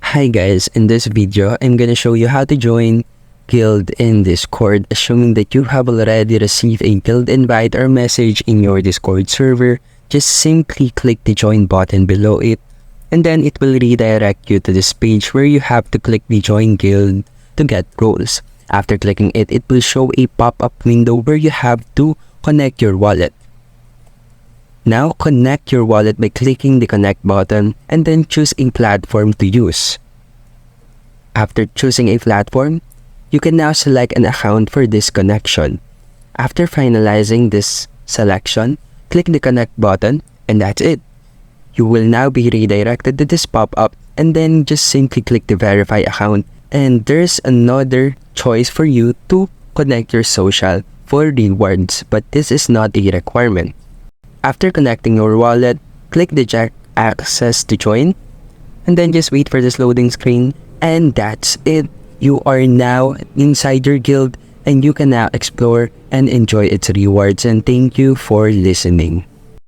Hi guys, in this video, I'm gonna show you how to join Guild in Discord. Assuming that you have already received a Guild invite or message in your Discord server, just simply click the join button below it, and then it will redirect you to this page where you have to click the join Guild to get roles. After clicking it, it will show a pop-up window where you have to connect your wallet. Now, connect your wallet by clicking the connect button and then choose a platform to use. After choosing a platform, you can now select an account for this connection. After finalizing this selection, click the connect button and that's it. You will now be redirected to this pop-up and then just simply click the verify account, and there's another choice for you to connect your social for rewards, but this is not a requirement. After connecting your wallet, click the check access to join and then just wait for this loading screen, and that's it. You are now inside your guild and you can now explore and enjoy its rewards, and thank you for listening.